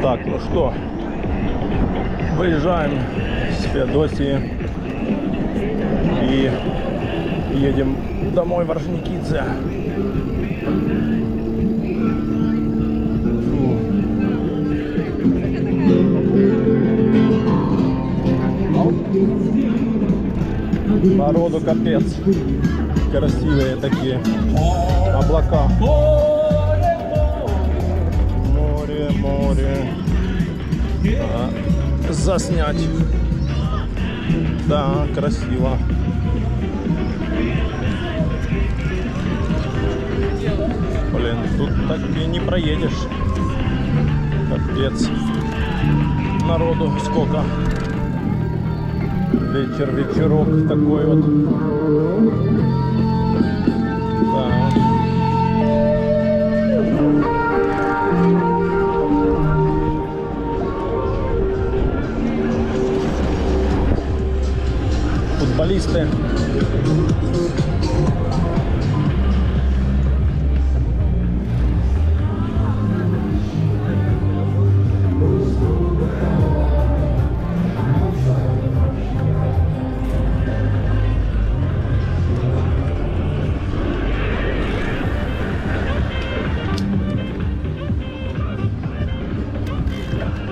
Так, ну что, выезжаем с Феодосии и едем домой в Орджоникидзе. Народу капец. Красивые такие облака. Море, море. Заснять. Да, красиво. Блин, тут так и не проедешь. Капец. Народу сколько. Вечерок такой вот. Да. Футболисты.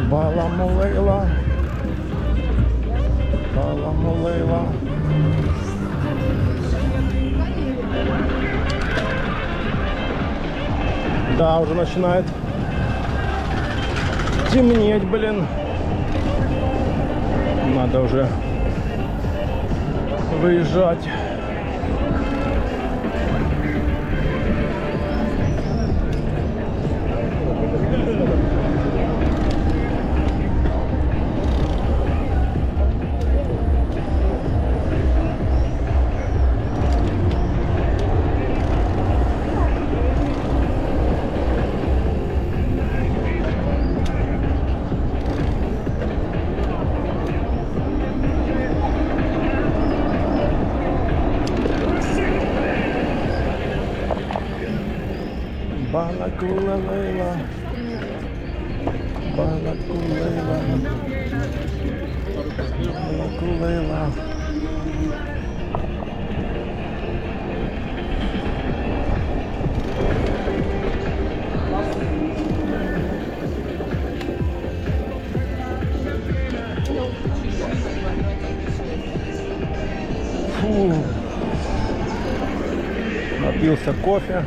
Баламулейла. Баламулейла. Да, уже начинает темнеть, блин. Надо уже выезжать. Балакулейла, Балакулейла, Балакулейла. Фу. Напился кофе.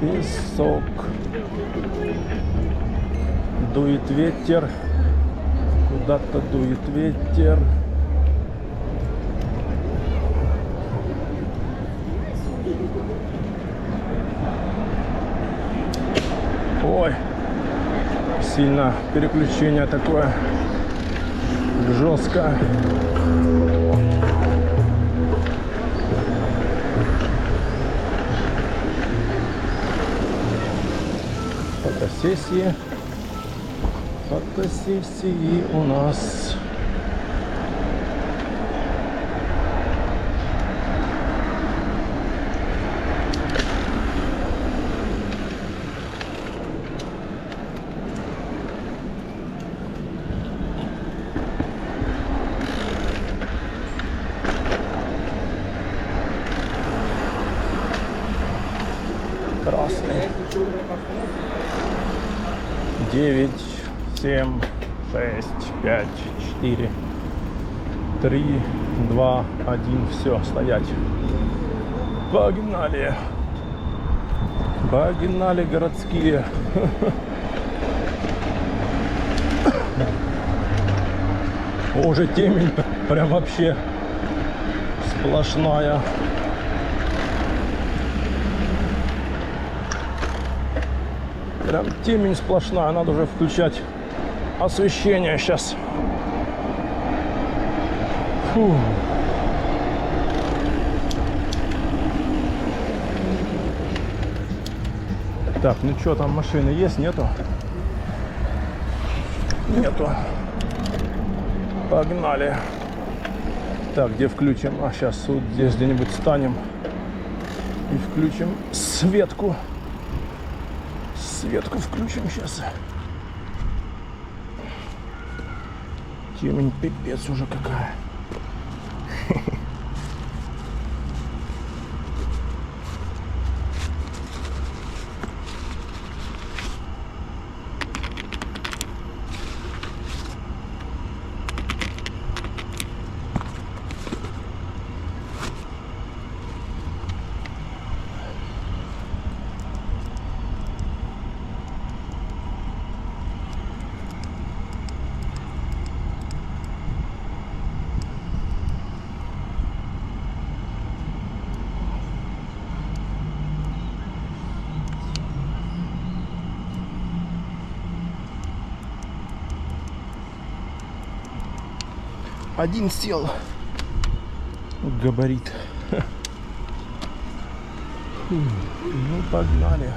Песок. Дует ветер. Куда-то дует ветер. Ой, сильно переключение такое жесткое. Фотосессии. Фотосессии у нас. Красный. 9, 7, 6, 5, 4, 3, 2, 1. Все, стоять. Погнали. Погнали городские. Уже темень прям вообще сплошная. Прям темень сплошная, надо уже включать освещение сейчас. Фу. Так, ну что, там машины есть, нету? Нету. Погнали. Так, где включим? А, сейчас вот здесь где-нибудь встанем и включим светку. Светку включим сейчас. Темень пипец уже какая. Один сел. Габарит. Ну, погнали.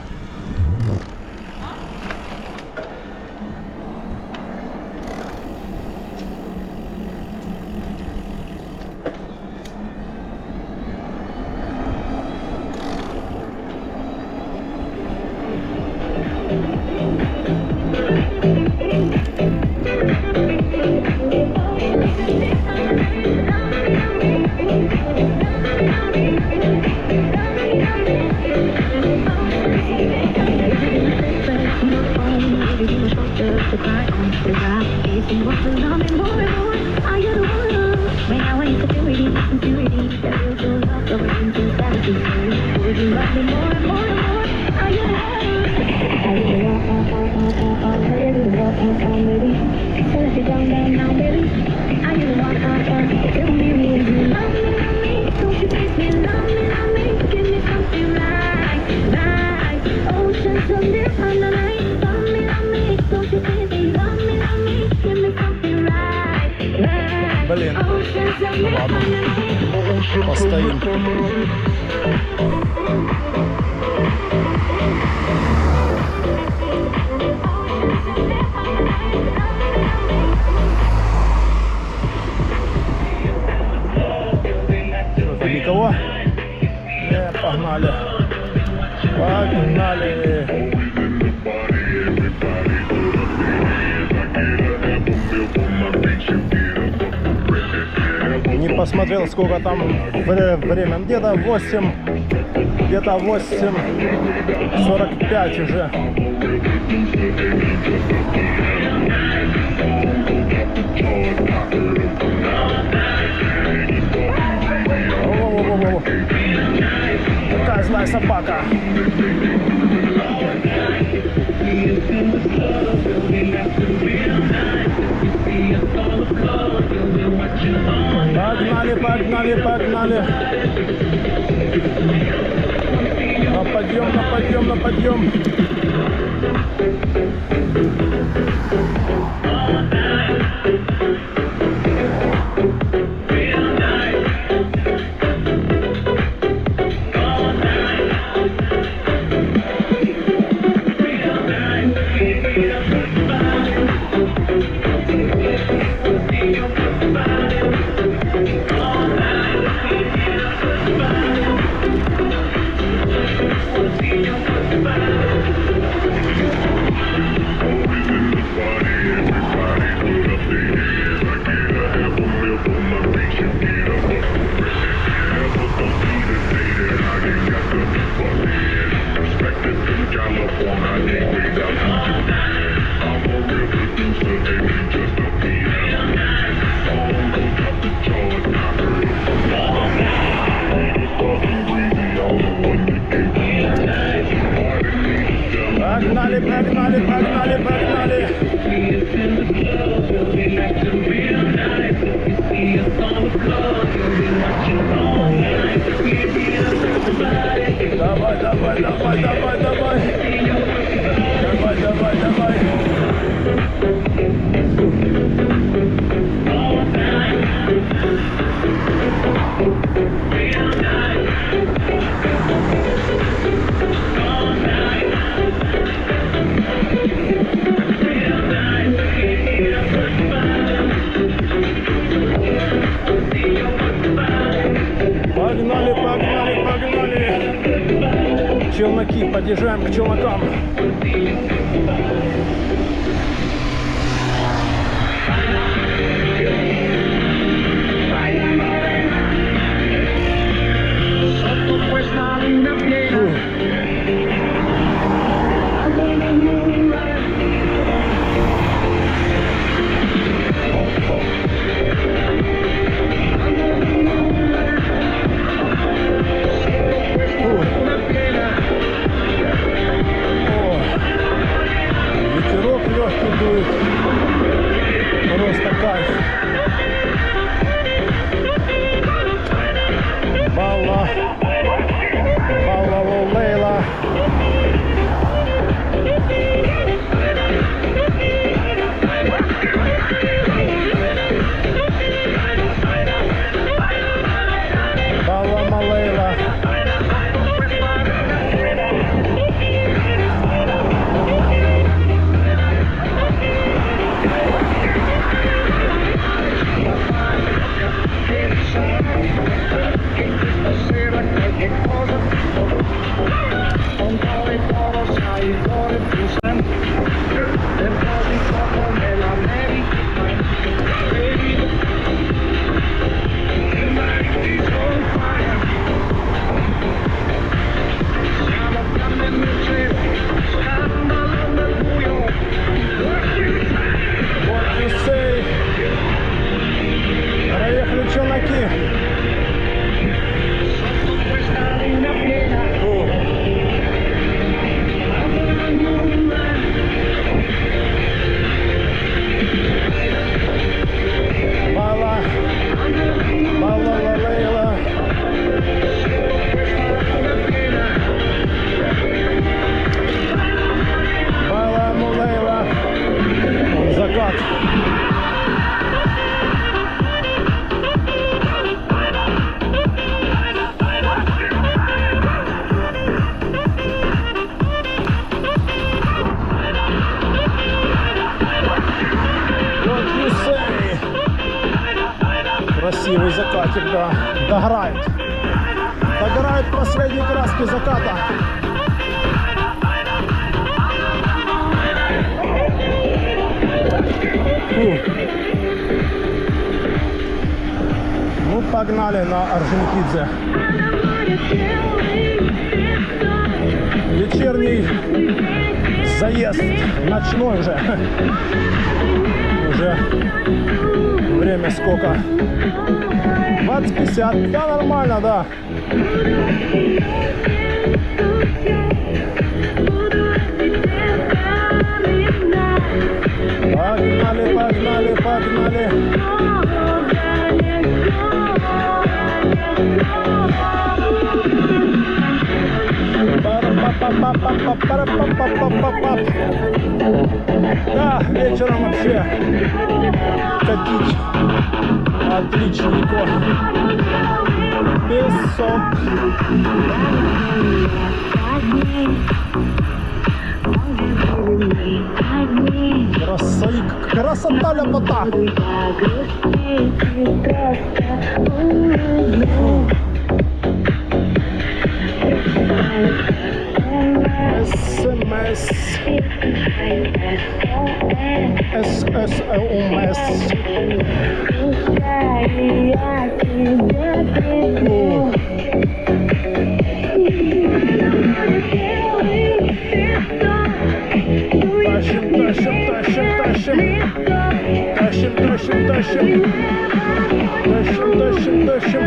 Блин, ладно, постоим. Что-то никого? Погнали. Погнали. Не посмотрел, сколько там время. Где-то 8:45 уже. О-о-о-о-о. Какая злая собака. Погнали, погнали, погнали. На подъем, на подъем, на подъем. Погнали, погнали, погнали, погнали. Давай, давай, давай, давай, давай. Давай, Погнали, погнали, погнали. Челноки, подъезжаем к челнокам. Просто кайф. Балла Лейла. Балла Малейла. Проехали челноки. Балла Лейла. Балла Лейла. Закат. Красивый закатик, да. Догорает. Догорают последние краски заката. Ну, погнали на Орджоникидзе. Вечерний заезд. Ночной уже. Уже время сколько? 20:50. Да, нормально, да. Погнали, погнали, погнали. Да, вечером вообще катить отличненько. Песок. Красота ляпота. СМС. ССМС. Тащим, тащим, тащим, тащим. Тащим, тащим, тащим. Тащим, тащим, тащим.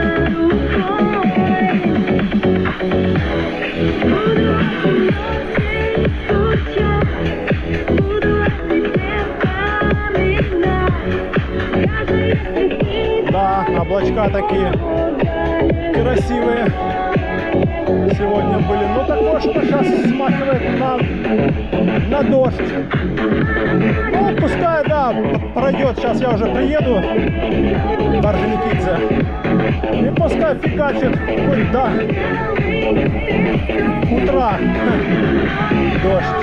Да, облачка такие красивые сегодня были. Ну такое, что сейчас смахивает на дождь. Ну пускай, да, пройдет. Сейчас я уже приеду в Орджоникидзе. И пускай фигачит хоть до утра дождь.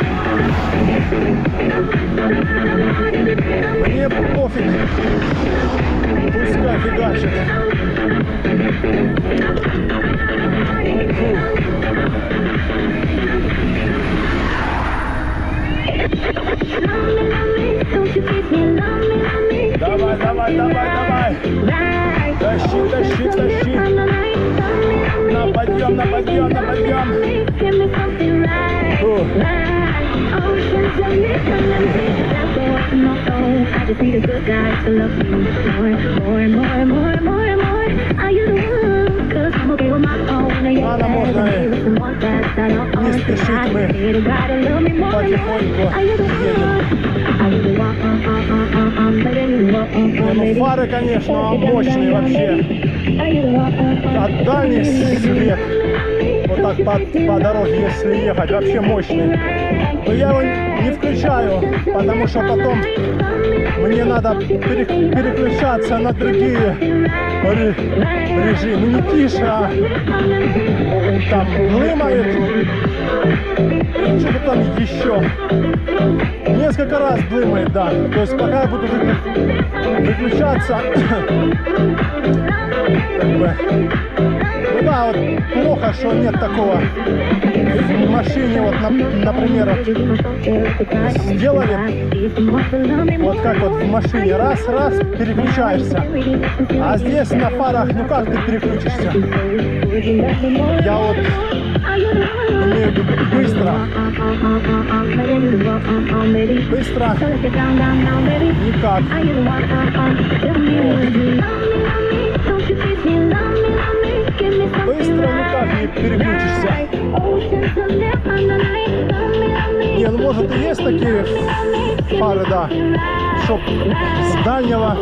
Мне пофиг. Пускай фигачит. подъем, на подъем, на подъем. Фу. Ладно, можно не спешить, мы потихоньку едем. Не, ну фары, конечно, мощные вообще. А дальний свет, вот так по дороге, если ехать, вообще мощный. Но я его не включаю, потому что потом мне надо переключаться на другие режимы. Не тише, а там блымает. Что-то там еще. Несколько раз блымает, да. То есть пока я буду выключаться, как бы, ну да, вот плохо, что нет такого в машине, вот, например, вот, сделали, вот как вот в машине, раз, переключаешься, а здесь на фарах, ну как ты переключишься? Я вот имею в виду быстро, никак. Быстро никак не переключишься. Не, ну может и есть такие фары, да, чтоб с дальнего.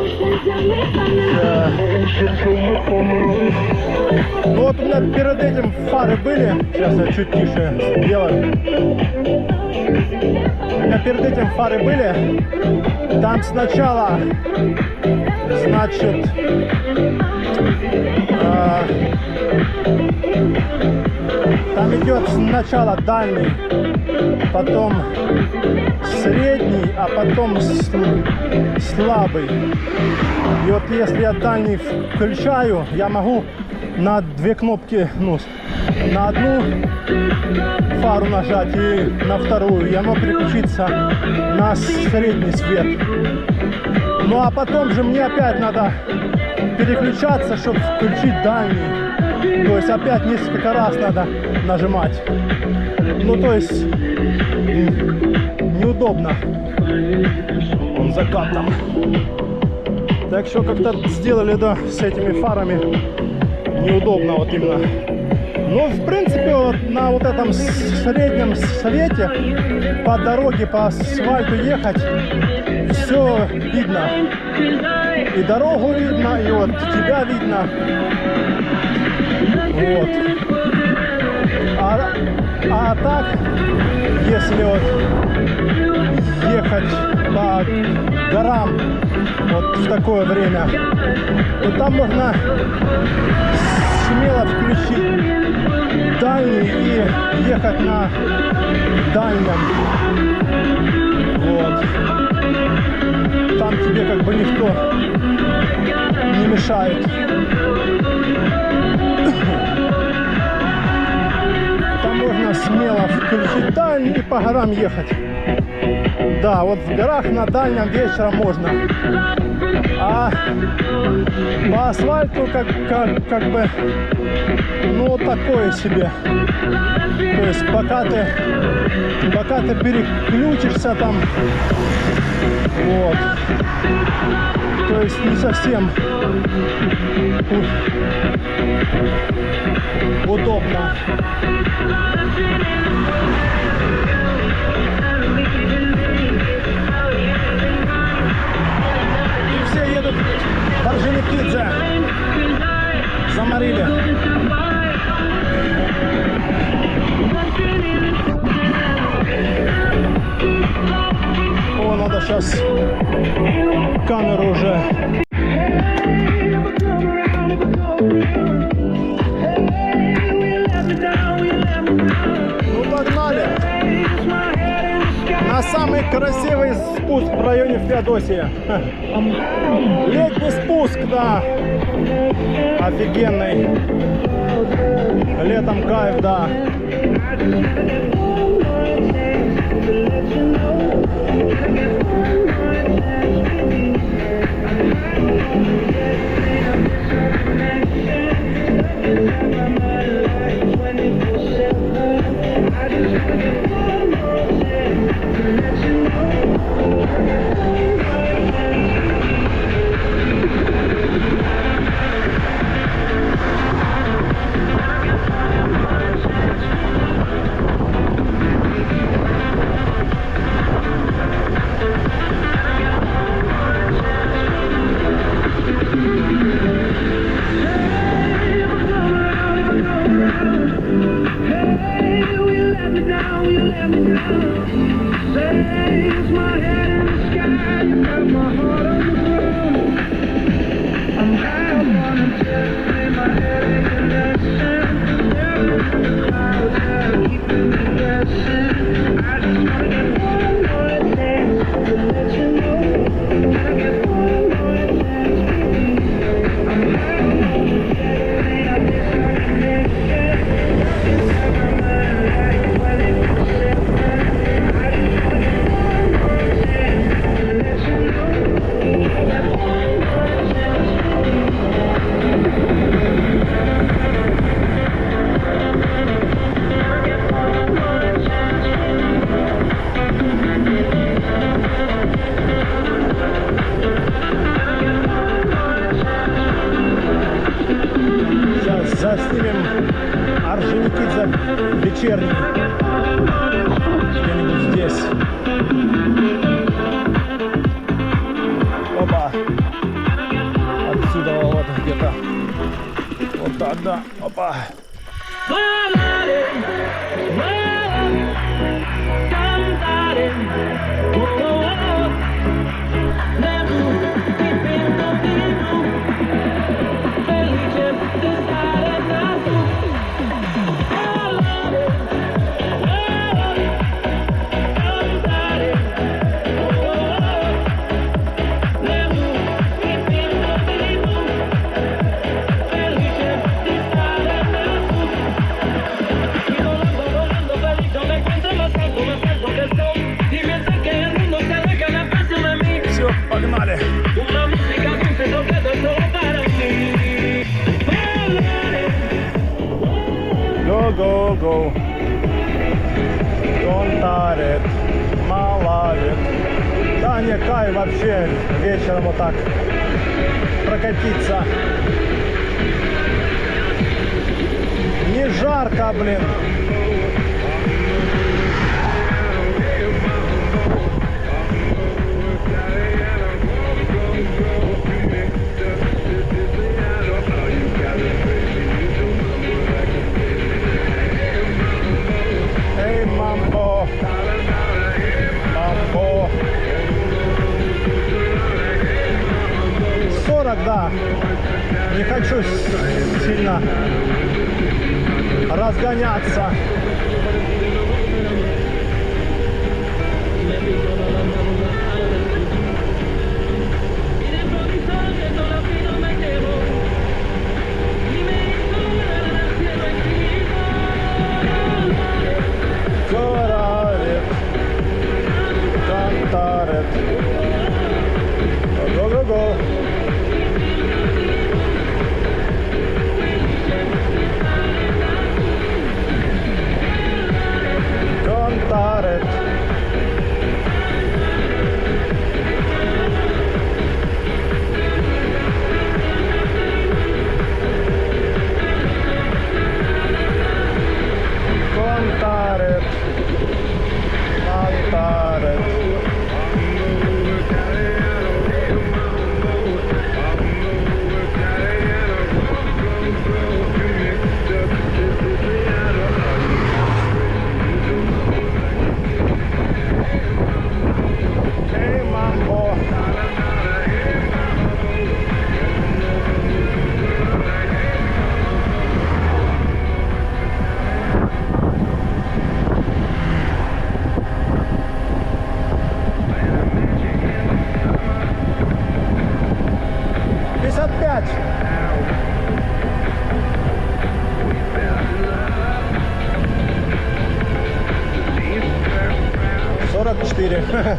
Ну вот у меня перед этим фары были. Сейчас я чуть тише сделаю. У меня перед этим фары были. Там сначала, значит, там идет сначала дальний, потом средний, а потом слабый. И вот если я дальний включаю, я могу на две кнопки, ну, на одну фару нажать и на вторую, и оно переключится на средний свет. Ну а потом же мне опять надо переключаться, чтобы включить дальний. То есть опять несколько раз надо нажимать. Ну то есть неудобно. Он закат там. Так что как-то сделали, да, с этими фарами неудобно вот именно. Ну, в принципе, вот на вот этом среднем свете по дороге, по асфальту ехать, все видно. И дорогу видно, и вот тебя видно. Вот. А так, если вот ехать по горам вот в такое время, то там можно смело включить дальний и ехать на дальнем. Вот. Там тебе как бы никто не мешает. Там можно смело включить дальний и по горам ехать. Да, вот в горах на дальнем вечером можно. А по асфальту как бы, ну, такое себе. То есть пока ты переключишься там, вот, то есть не совсем удобно. И все едут в Орджоникидзе. Заморили. О, надо сейчас камеру уже. Ну, погнали. На самый красивый спуск в районе Феодосии. Летний спуск, да. Офигенный. Летом кайф, да. снимем Орджоникидзе вечерний. Где-нибудь здесь. Опа. Отсюда вот где-то. Вот так, да. Опа. Погнали! Go, go, go! Контарит, малавит. Да не, кай вообще вечером вот так прокатиться. Не жарко, блин. Эй, мамбо. Мамбо. 40, да. Не хочу сильно разгоняться. Контарит, контарит. Го-го-го. Контарит. Контарит. Контарит. Эй, мамбо. Пять. 44.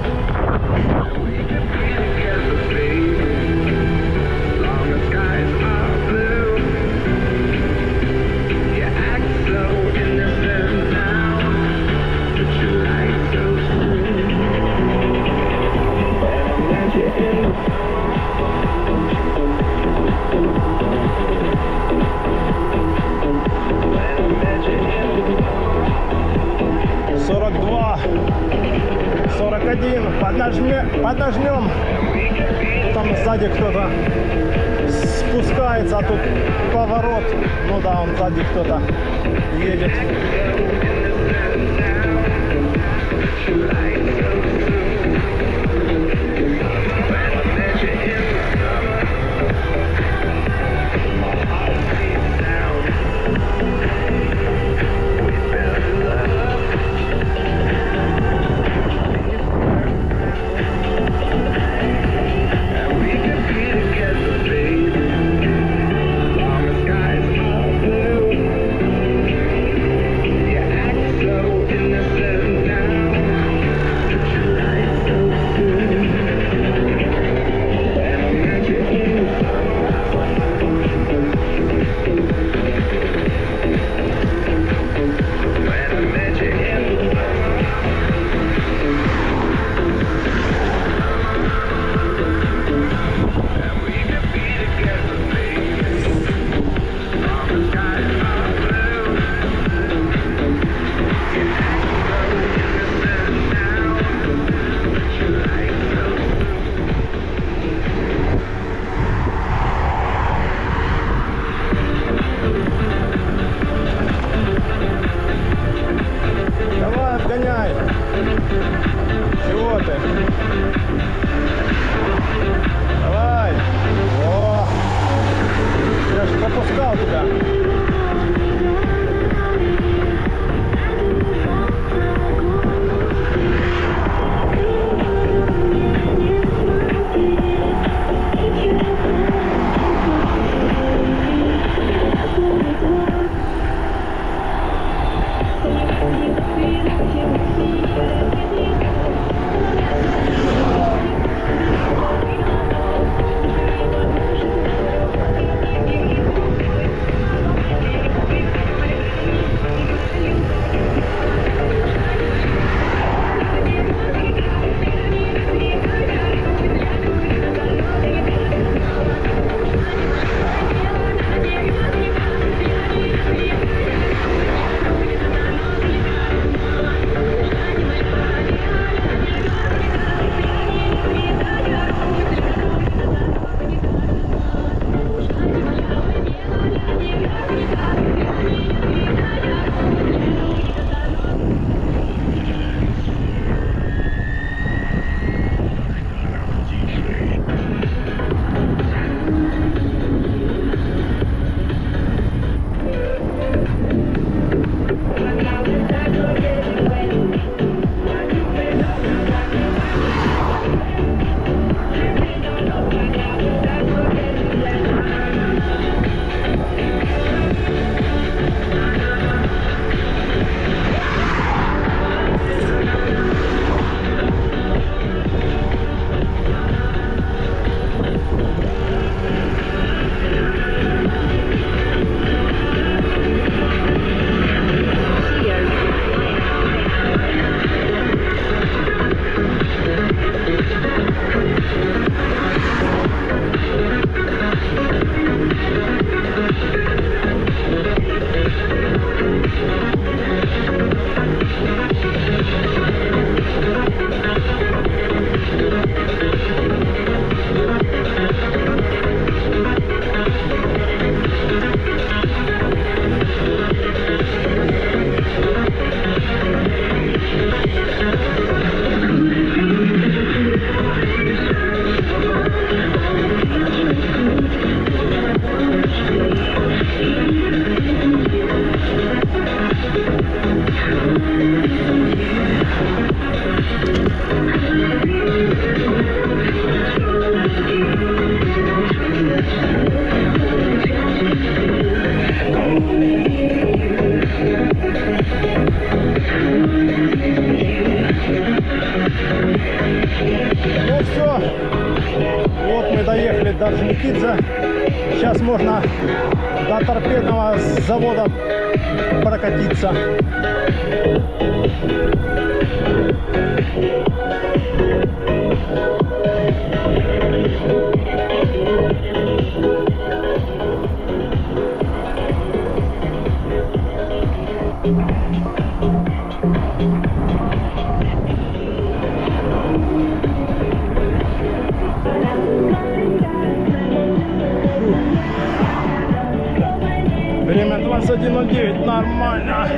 Поднажмем. Там сзади кто-то спускается, а тут поворот. Ну да, он сзади кто-то едет. Орджоникидзе. Сейчас можно до торпедного завода прокатиться. Время 21:09, нормально.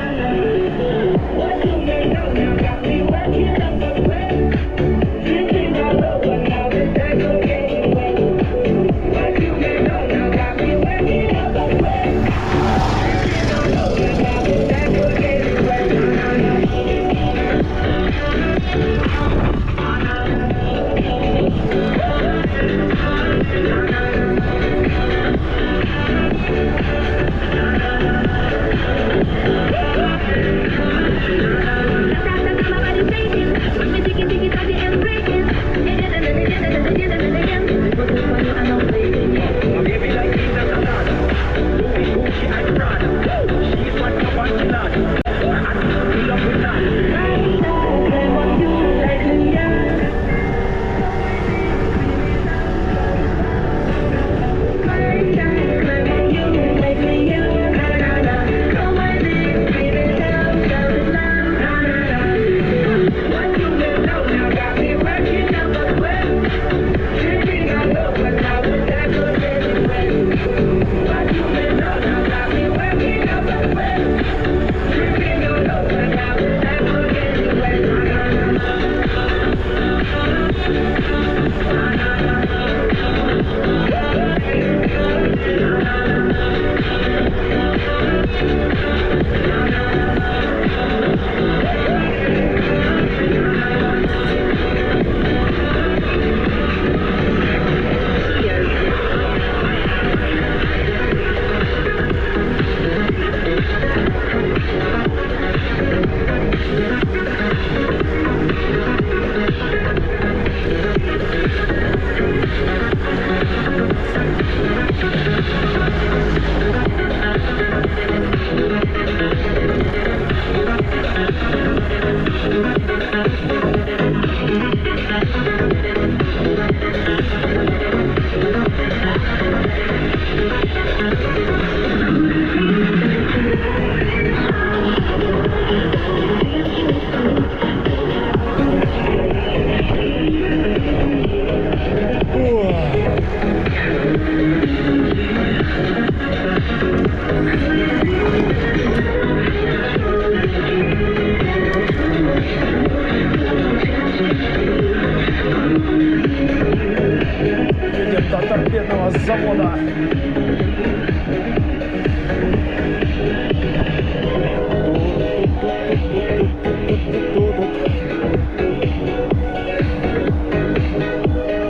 До торпедного завода.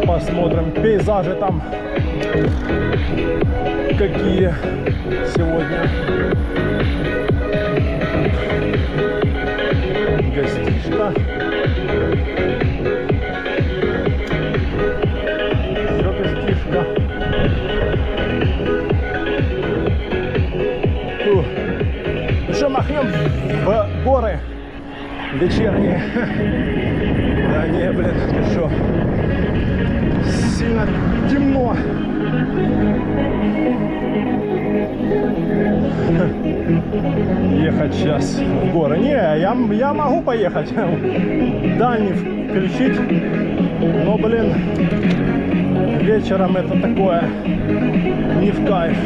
Посмотрим пейзажи там какие сегодня. Гостишка. Ну что, махнем в горы вечерние. Да не, блин, ты что? Сильно темно. Ехать сейчас в горы. Не, я могу поехать. Дальний включить. Но, блин, вечером это такое не в кайф.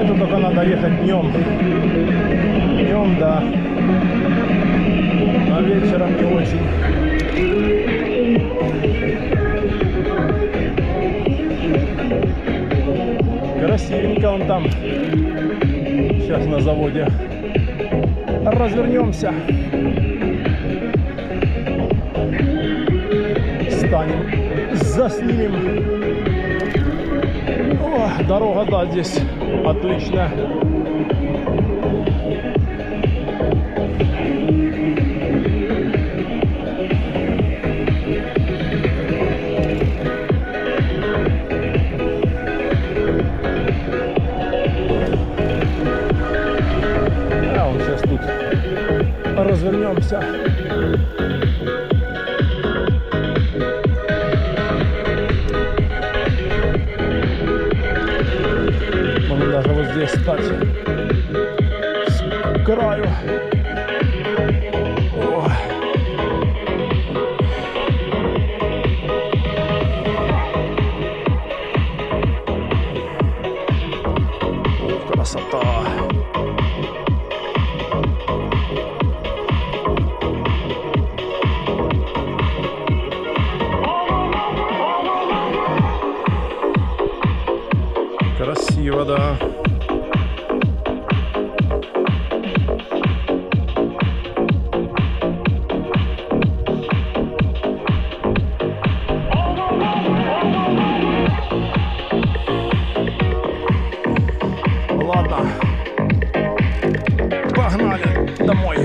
Это только надо ехать днем. Днем, да. А вечером не очень. Красивенько он там. Сейчас на заводе развернемся. Станем, заснимем. О, дорога, да, здесь отличная. развернемся. Можно даже вот здесь стать с краю. О. Красота. Красиво, да. Ладно. Погнали домой.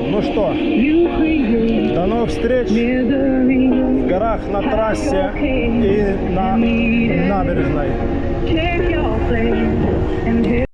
Ну что, до новых встреч в горах, на трассе и на набережной.